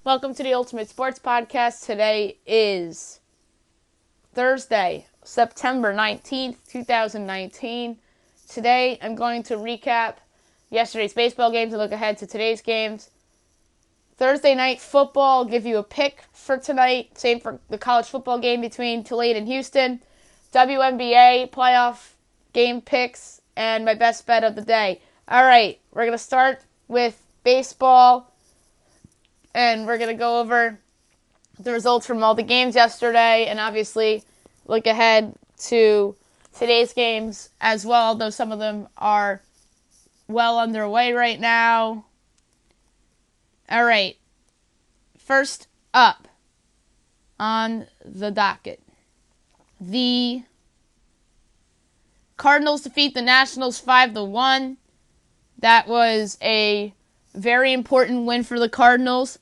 Welcome to the Ultimate Sports Podcast. Today is Thursday, September 19th, 2019. Today I'm going to recap yesterday's baseball games and look ahead to today's games. Thursday night football, give you a pick for tonight. Same for the college football game between Tulane and Houston. WNBA playoff game picks and my best bet of the day. All right, we're going to start with baseball. And we're going to go over the results from all the games yesterday and obviously look ahead to today's games as well, although some of them are well underway right now. All right. First up on the docket, the Cardinals defeat the Nationals 5-1. That was a very important win for the Cardinals.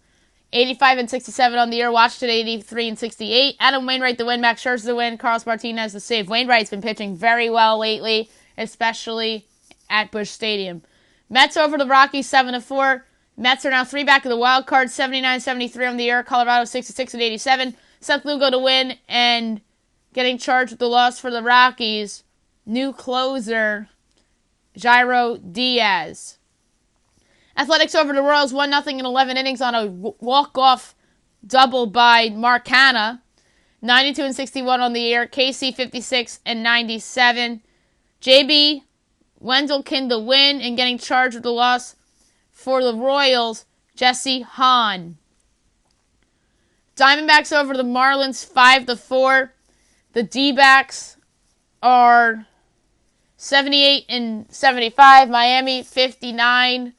85-67 on the year. Washington 83-68. Adam Wainwright the win. Max Scherzer the win. Carlos Martinez the save. Wainwright's been pitching very well lately, especially at Busch Stadium. Mets over the Rockies 7-4. Mets are now 3 back of the wild card. 79-73 on the year. Colorado 66-87. Seth Lugo to win and getting charged with the loss for the Rockies. New closer Jairo Diaz. Athletics over the Royals, 1-0 in 11 innings on a walk-off double by Mark Hanna. 92-61 on the year. KC 56-97. JB Wendelken the win and getting charged with the loss for the Royals, Jesse Hahn. Diamondbacks over the Marlins 5-4. The D-backs are 78-75. Miami 53-99.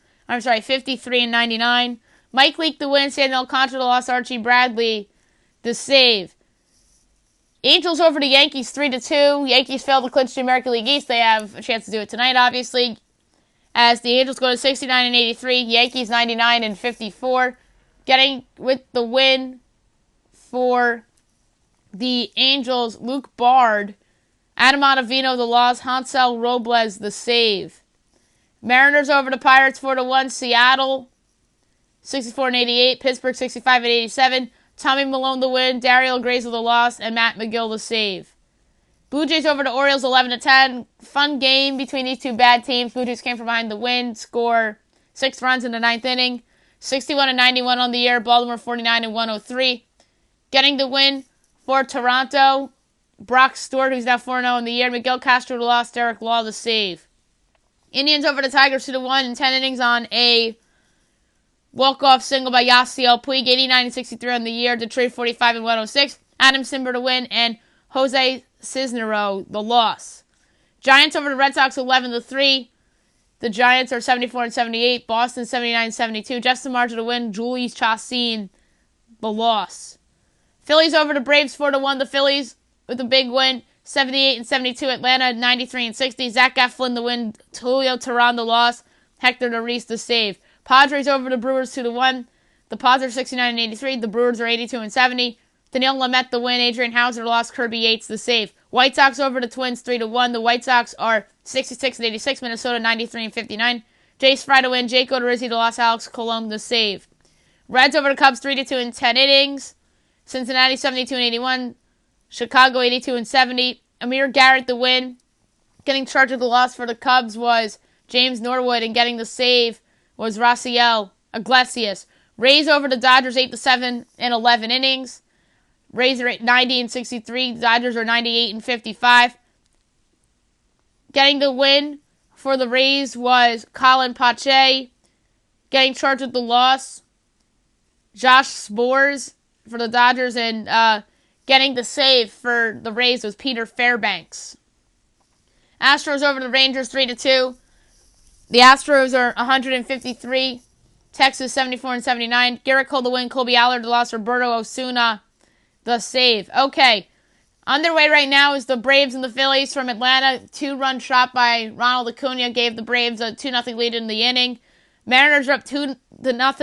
Mike Leake the win. Sandy Alcantara the loss. Archie Bradley the save. Angels over the Yankees 3-2. Yankees failed to clinch the American League East. They have a chance to do it tonight, obviously. As the Angels go to 69-83. Yankees 99-54. Getting with the win for the Angels, Luke Bard. Adam Ottavino the loss. Hansel Robles the save. Mariners over the Pirates 4-1. Seattle 64-88. Pittsburgh 65-87. Tommy Malone the win. Daryl Grazer the loss. And Matt McGill the save. Blue Jays over the Orioles 11-10. Fun game between these two bad teams. Blue Jays came from behind the win. Score 6 runs in the 9th inning. 61-91 on the year. Baltimore 49-103. Getting the win for Toronto. Brock Stewart, who's now 4-0 in the year. Miguel Castro the loss. Derek Law the save. Indians over the Tigers 2-1 in 10 innings on a walk-off single by Yasiel Puig, 89-63 on the year. Detroit 45-106. Adam Simber to win and Jose Cisnero the loss. Giants over the Red Sox 11-3. The Giants are 74-78. Boston 79-72. Justin Martin to win. Julius Chassin the loss. Phillies over the Braves 4-1. The Phillies with a big win. 78-72, Atlanta 93-60. Zach Eflin the win. Julio Teheran the loss. Hector Neris the save. Padres over the Brewers 2-1. The Padres 69-83. The Brewers are 82-70. Daniel Lamet the win. Adrian Hauser the loss. Kirby Yates the save. White Sox over the Twins 3-1. The White Sox are 66-86. Minnesota 93-59. Jace Fry to win. Jake Odorizzi the loss. Alex Colomb the save. Reds over the Cubs 3-2 in 10 innings. Cincinnati 72-81. Chicago 82-70. Amir Garrett the win. Getting charged with the loss for the Cubs was James Norwood, and getting the save was Raciel Iglesias. Rays over the Dodgers 8-7 in 11 innings. Rays are at 90-63. Dodgers are 98-55. Getting the win for the Rays was Colin Pache. Getting charged with the loss, Josh Sborz for the Dodgers, and getting the save for the Rays was Peter Fairbanks. Astros over the Rangers 3-2. The Astros are 153. Texas 74-79. Garrett Cole the win. Colby Allard the loss. Roberto Osuna the save. Okay. Underway right now is the Braves and the Phillies from Atlanta. 2-run shot by Ronald Acuna gave the Braves a 2-0 lead in the inning. Mariners are up 2-0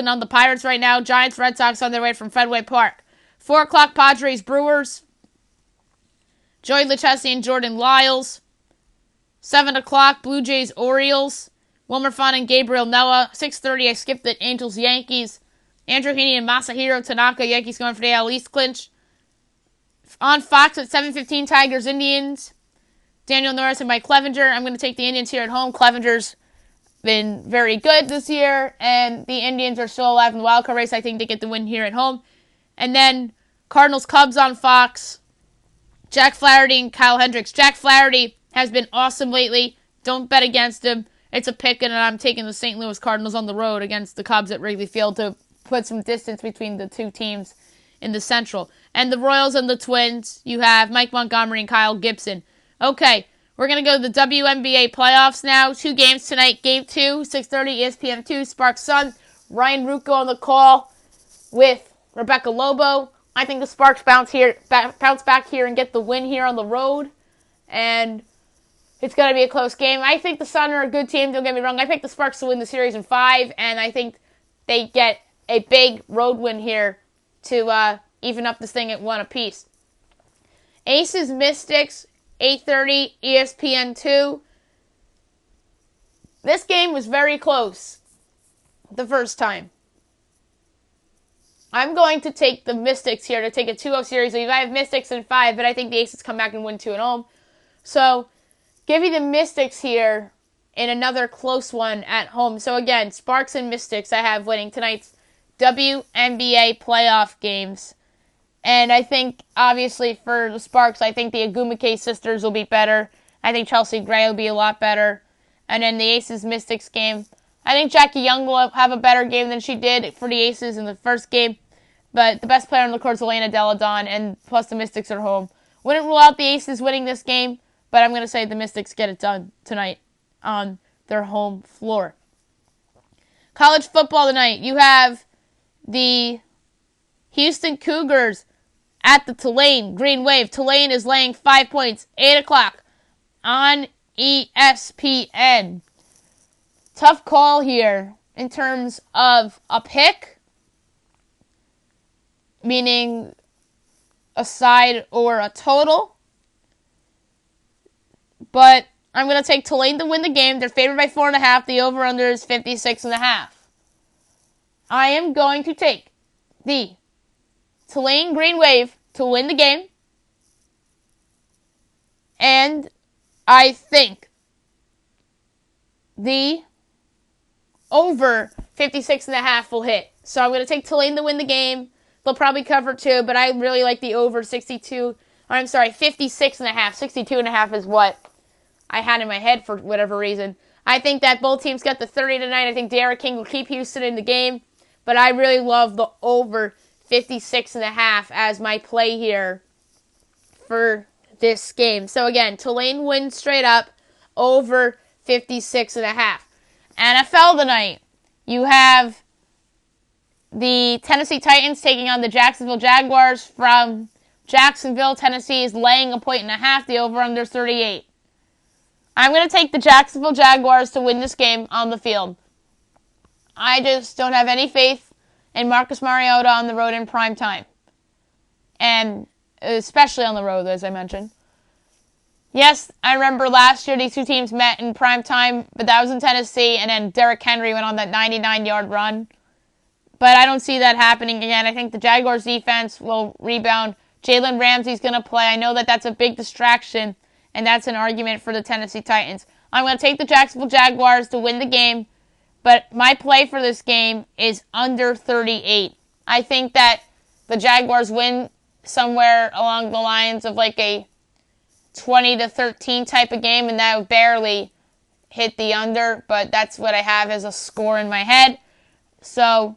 on the Pirates right now. Giants, Red Sox on their way from Fenway Park. 4 o'clock, Padres, Brewers. Joey Lucchesi and Jordan Lyles. 7 o'clock, Blue Jays, Orioles. Wilmer Font and Gabriel Noah. 6:30, I skipped it, Angels, Yankees. Andrew Heaney and Masahiro Tanaka. Yankees going for the AL East clinch. On Fox at 7:15, Tigers, Indians. Daniel Norris and Mike Clevenger. I'm going to take the Indians here at home. Clevenger's been very good this year, and the Indians are still alive in the wildcard race. I think they get the win here at home. And then Cardinals, Cubs on Fox. Jack Flaherty and Kyle Hendricks. Jack Flaherty has been awesome lately. Don't bet against him. It's a pick, and I'm taking the St. Louis Cardinals on the road against the Cubs at Wrigley Field to put some distance between the two teams in the Central. And the Royals and the Twins, you have Mike Montgomery and Kyle Gibson. Okay, we're going to go to the WNBA playoffs now. 2 games tonight. Game 2, 6:30, ESPN2, Sparks Sun. Ryan Rucco on the call with Rebecca Lobo. I think the Sparks bounce back here and get the win here on the road. And it's going to be a close game. I think the Sun are a good team. Don't get me wrong. I picked the Sparks to win the series in 5. And I think they get a big road win here to even up this thing at 1 apiece. Aces Mystics, 8:30, ESPN2. This game was very close the first time. I'm going to take the Mystics here to take a 2-0 series. I have Mystics in 5, but I think the Aces come back and win 2 at home. So, give me the Mystics here in another close one at home. So again, Sparks and Mystics I have winning tonight's WNBA playoff games. And I think, obviously, for the Sparks, I think the Agumake sisters will be better. I think Chelsea Gray will be a lot better. And then the Aces-Mystics game, I think Jackie Young will have a better game than she did for the Aces in the first game. But the best player on the court is Elena Delle Donne, and plus the Mystics are home. Wouldn't rule out the Aces winning this game, but I'm going to say the Mystics get it done tonight on their home floor. College football tonight, you have the Houston Cougars at the Tulane Green Wave. Tulane is laying 5 points, 8 o'clock on ESPN. Tough call here in terms of a pick, meaning a side or a total. But I'm going to take Tulane to win the game. They're favored by 4.5. The over-under is 56.5. I am going to take the Tulane Green Wave to win the game. And I think the over 56.5 will hit. So I'm going to take Tulane to win the game. They'll probably cover 2, but I really like the over 56.5. 62.5 is what I had in my head for whatever reason. I think that both teams get the 30 tonight. I think Derek King will keep Houston in the game, but I really love the over 56.5 as my play here for this game. So again, Tulane wins straight up, over 56.5. NFL tonight, you have the Tennessee Titans taking on the Jacksonville Jaguars from Jacksonville. Tennessee is laying 1.5. The over-under 38. I'm going to take the Jacksonville Jaguars to win this game on the field. I just don't have any faith in Marcus Mariota on the road in prime time. And especially on the road, as I mentioned. Yes, I remember last year these two teams met in prime time, but that was in Tennessee, and then Derrick Henry went on that 99-yard run. But I don't see that happening again. I think the Jaguars' defense will rebound. Jalen Ramsey's going to play. I know that that's a big distraction, and that's an argument for the Tennessee Titans. I'm going to take the Jacksonville Jaguars to win the game, but my play for this game is under 38. I think that the Jaguars win somewhere along the lines of like a 20-13 type of game, and that would barely hit the under, but that's what I have as a score in my head. So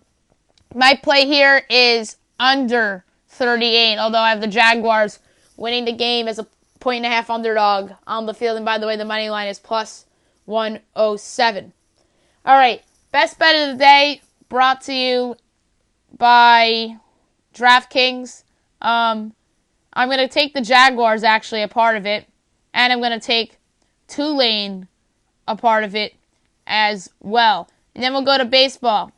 my play here is under 38, although I have the Jaguars winning the game as a 1.5 underdog on the field. And by the way, the money line is plus 107. All right, best bet of the day brought to you by DraftKings. I'm going to take the Jaguars, actually, a part of it. And I'm going to take Tulane a part of it as well. And then we'll go to baseball.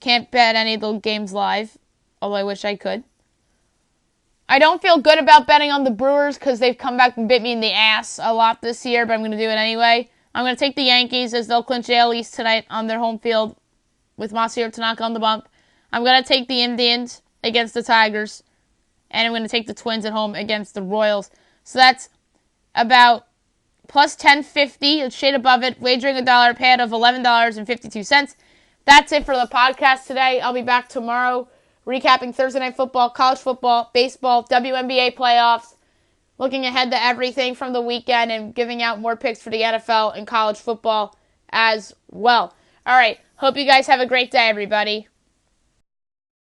Can't bet any of the games live, although I wish I could. I don't feel good about betting on the Brewers because they've come back and bit me in the ass a lot this year, but I'm going to do it anyway. I'm going to take the Yankees as they'll clinch AL East tonight on their home field with Masahiro Tanaka on the bump. I'm going to take the Indians against the Tigers. And I'm going to take the Twins at home against the Royals. So that's about plus 1050, a shade above it, wagering $1, payout of $11.52. That's it for the podcast today. I'll be back tomorrow recapping Thursday Night Football, college football, baseball, WNBA playoffs, looking ahead to everything from the weekend and giving out more picks for the NFL and college football as well. All right. Hope you guys have a great day, everybody.